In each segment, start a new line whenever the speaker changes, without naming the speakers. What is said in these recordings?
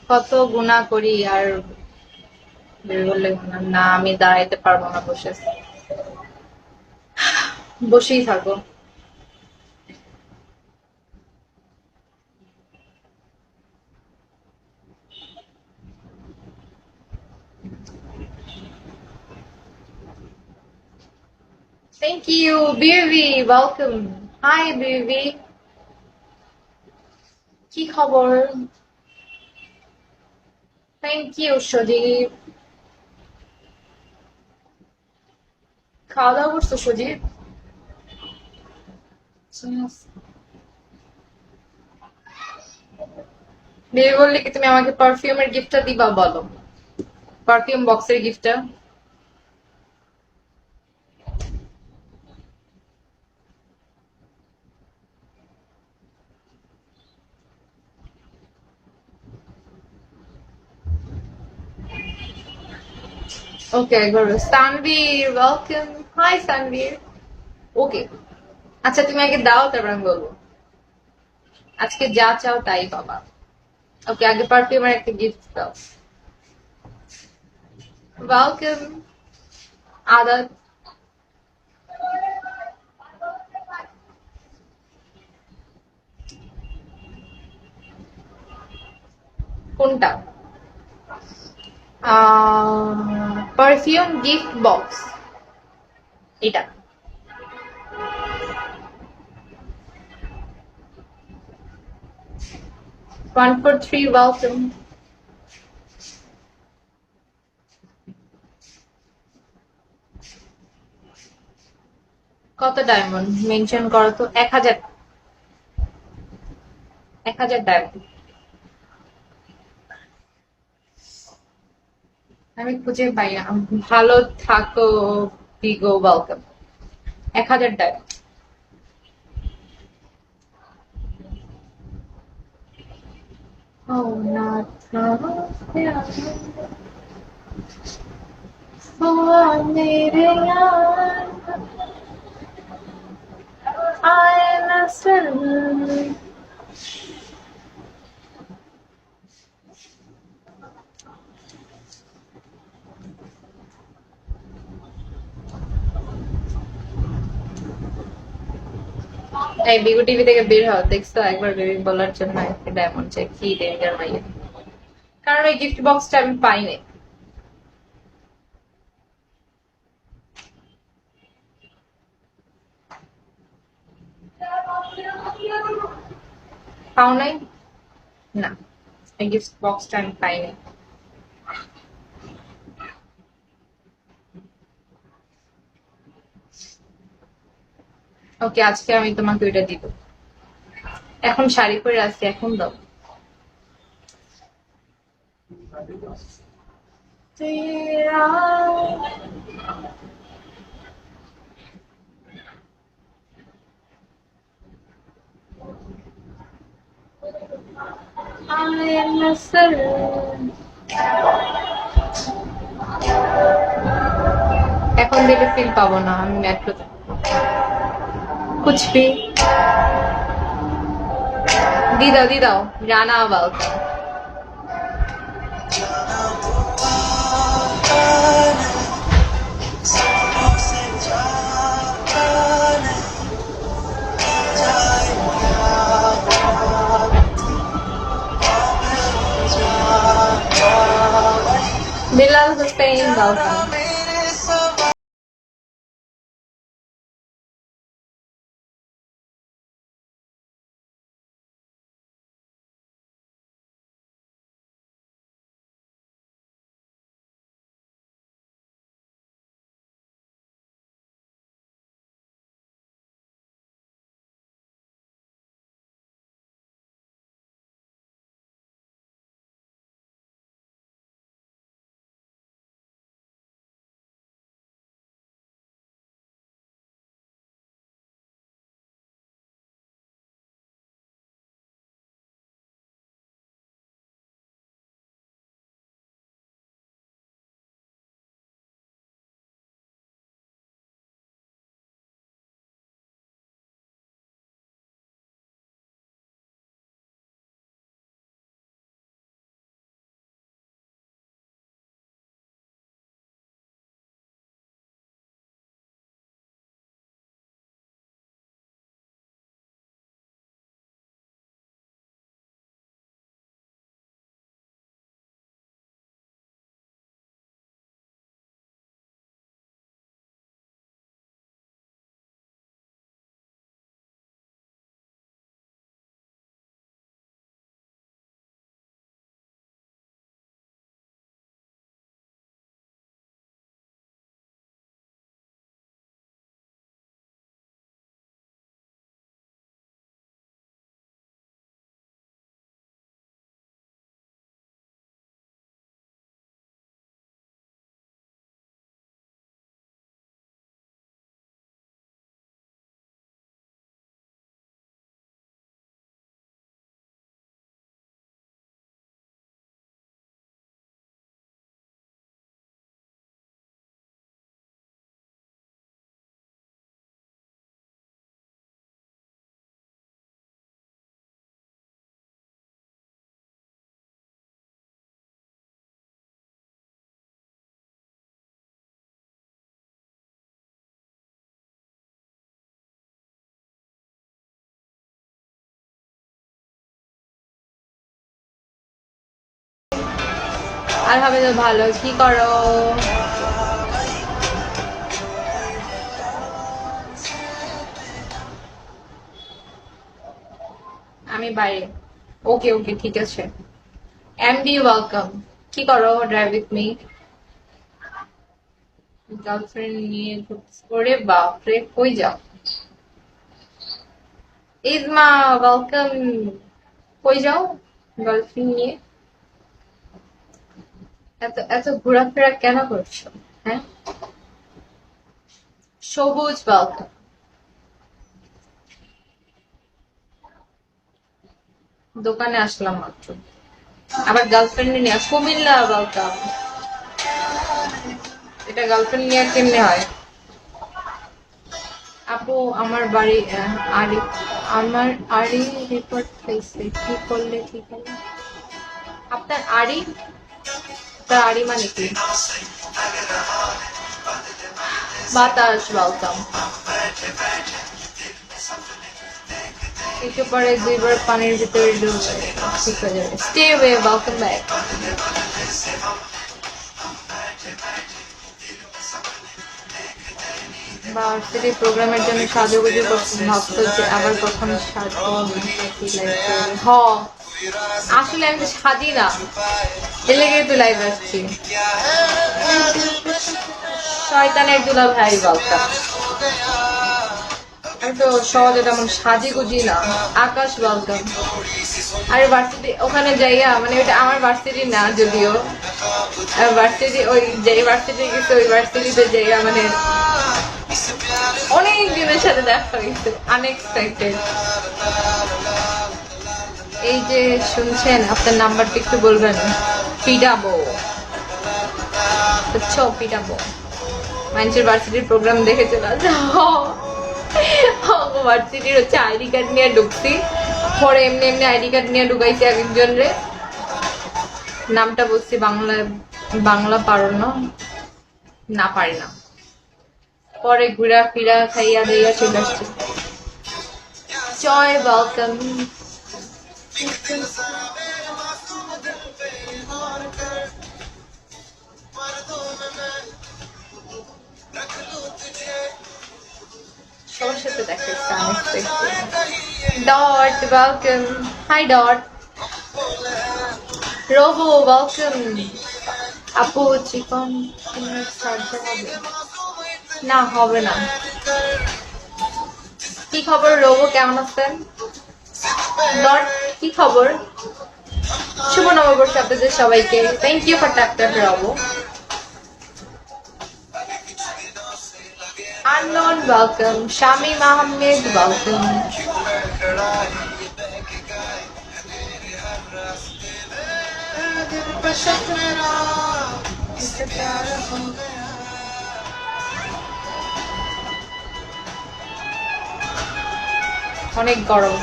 কত গুণা করি আর বের বললে গুণা না, আমি দাঁড়াইতে পারবো না, বসে বসেই থাকো। Thank you Bibi, welcome. High বিবি, কি খবর? থ্যাংক ইউ সজীব। খাওয়া দাওয়া করছো সজীব? বিবি বললে কি তুমি আমাকে পারফিউমের গিফটটা দিবা, বলো। পারফিউম বক্সের গিফটটা। ওকে, একবার সানভীর ওয়েলকাম। হাই সানভীর। ওকে, আচ্ছা তুমি আগে দাও, তারপর আমি বলবো। আজকে যা চাও তাই পাবা। ওকে, আগে পারফিউমের একটা গিফট দাও। ওয়েলকাম আদাত। কোনটা? পারফিউম গিফট বক্স, এটা। 143 ওয়েলকাম। কত ডায়মন্ড মেনশন করো তো? 1000। 1000 ডায়মন্ড। আমি খুঁজে পাই না। ভালো থাকো বিগো, ওয়েলকাম। 1000 ডায়মন্ড। ও না, मेरे यार आए ना सर। এই বিগো টিভি থেকে বের হও, দেখছো একবার বেবি বলার জন্য একটা ডায়মন্ড চাই, কি ডেঞ্জার মাইয়া। কারণ ওই গিফট বক্সটা আমি পাইনি। পাও নাই? না, এই গিফট বক্সটা আমি পাইনি। ওকে, আজকে আমি তোমাকে ওইটা দিব। এখন শাড়ি পরে আছি, এখন দাও। তেরা आए ना सर। এখন দিলে ফিল পাবো না, আমি মেট্রোতে। कुछ भी। দি দাও, দি দাও। রানা ওয়েলকাম। বিলাল হোসেন ওয়েলকাম। আলহামদুলিল্লাহ ভালো। কি করো? আমি বাইরে। ওকে ওকে ঠিক আছে। MD welcome. কি করো? Drive with me. গার্লফ্রেন্ড নিয়ে ওরে বাপরে, কই যাও? ইজমা ওয়েলকাম। কই যাও গার্লফ্রেন্ড নিয়ে? এত এত ঘোরাফেরা কেন করছো? হ্যাঁ, সবুজ ওয়েলকাম। দোকানে আসলাম মাত্র, আবার গার্লফ্রেন্ড নিয়ে কুমিল্লা ওয়েলকাম। এটা গার্লফ্রেন্ড নিয়ে কেমনে হয়? আপু আমার বাড়ি আড়ি, আমার আড়ি রিপোর্ট পাইছে। কি করলে ঠিক হবে? আপনার আড়ি, তার আড়ি মানে কি? বাতাস ওয়েলকাম। একটু পরে দুইবার পানির ভিতরে ডুবে ঠিক হয়ে যাবে। Stay way welcome back. Varsity প্রোগ্রামের জন্য সাজুগুজু করছি, ভাবতো যে আবার কখন সাজবো। হ, আসলে আমি তো সাজি না, এর লেগে তো লাইভ আসছি। শয়তানের দুলা ভাই বলতা, আমি তো সহজে তেমন সাজি গুজি না। আকাশ ওয়েলকাম। আরে ভার্সিটি ওখানে যাইয়া, মানে ওইটা আমার ভার্সিটি না যদিও, ভার্সিটি ওই যে ভার্সিটি গেছে ওই ভার্সিটিতে যাইয়া মানে অনেক দিনের সাথে দেখা হয়েছে, আনএক্সপেক্টেড। এই যে শুনছেন, আপনার নাম্বারটা একটু বলবেন, পিটাবো বুঝছো, পিটাবো। মানুষের ভার্সিটির প্রোগ্রাম দেখে চলে ভার্সিটির হচ্ছে আইডি কার্ড নিয়ে ঢুকছি, পরে এমনি এমনি আইডি কার্ড নিয়ে ঢুকাইছি এক একজন রে, নামটা বলছি বাংলায়, বাংলা পারো না, না পারি না, পরে ঘুরা ফিরা খাইয়া দিয়া চলে আসছি। জয় ওয়েলকাম। সবার সাথে দেখা হচ্ছে dot welcome. Hi dot. Robo welcome. আপু চিকন সার্জে হবে না? হবে না। কি খবর রোবো, কেমন আছেন? ডট কি খবর? শুভ নববর্ষ আপনাদের সবাইকে। Thank you for tap tap robo. Unknown welcome. Shamim Ahmed welcome. অনেক গরম।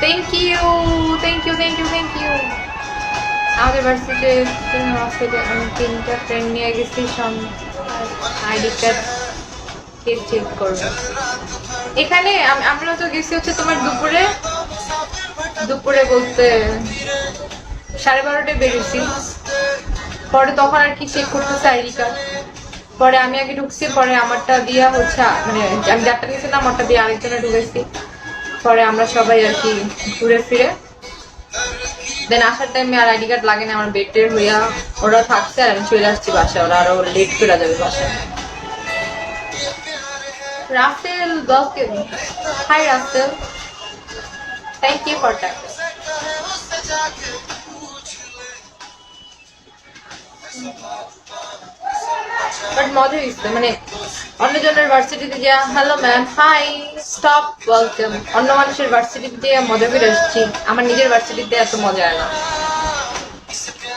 Thank you thank you thank you thank you. আমাদের ভার্সিটিতে আমি 3টা ফ্রেন্ড নিয়ে গেছি, আইডি কার্ড কে চেক করবো। এখানে আমরা তো গেছি হচ্ছে তোমার দুপুরে, দুপুরে বলতে 12:30টায় বেরিয়েছি, পরে তখন আর কি চেক করতেছে আইডি কার্ড, পরে আমি আগে ঢুকছি, পরে আমারটা দিয়া হচ্ছে মানে আমি যারটা গেছিলাম আমারটা দিয়ে আরেকজনে ঢুকেছি, পরে আমরা সবাই আর কি ঘুরে ফিরে দেন আসার টাইমে আর আইডি কার্ড লাগে না, আমার বেড টের হইয়া ওরা থাকছে আর আমি চলে আসছি বাসায়, ওরা আরো লেট করে যাবে বাসায়। Russell welcome. Hi Russell, thank you for that. But মজা হয়েছে, মানে অন্যজনের ভার্সিটিতে যা hello ma'am hi stop welcome, অন্য মানুষের ভার্সিটিতে মজা করে আসছি, আমার নিজের ভার্সিটিতে এত মজা হয় না।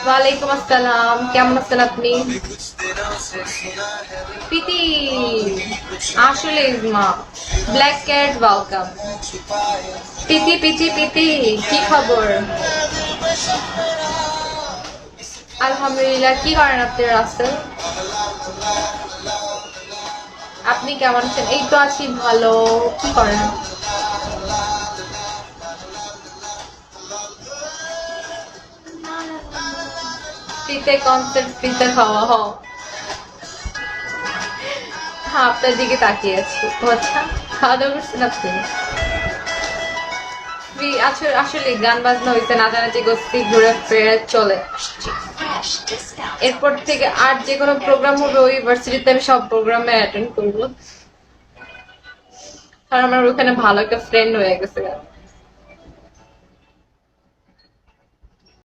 ওয়ালাইকুম আসসালাম, কেমন আছেন আপনি? প্রীতি আসলে ইজমা ব্ল্যাক ক্যাট ওয়েলকাম। প্রীতি প্রীতি প্রীতি কি খবর? আলহামদুলিল্লাহ। কি করেন আপনি রাসেল? আপনি কেমন আছেন? এই তো আছি ভালো। কি করেন? ফ্রিতে কনসার্ট, ফ্রিতে খাওয়া হও। হ্যাঁ, আপনার দিকে তাকিয়ে আছি। ও আচ্ছা, খাওয়া দাওয়া করছেন আপনি? আসলে গান বাজনা হইতে নাচানাচি করছি, ঘুরে ফিরে চলে আসছি। এরপর থেকে আর যে কোনো প্রোগ্রাম হবে ওই ইউনিভার্সিটিতে আমি সব প্রোগ্রামে অ্যাটেন্ড করবো, কারণ আমার ওখানে ভালো একটা ফ্রেন্ড হয়ে গেছে।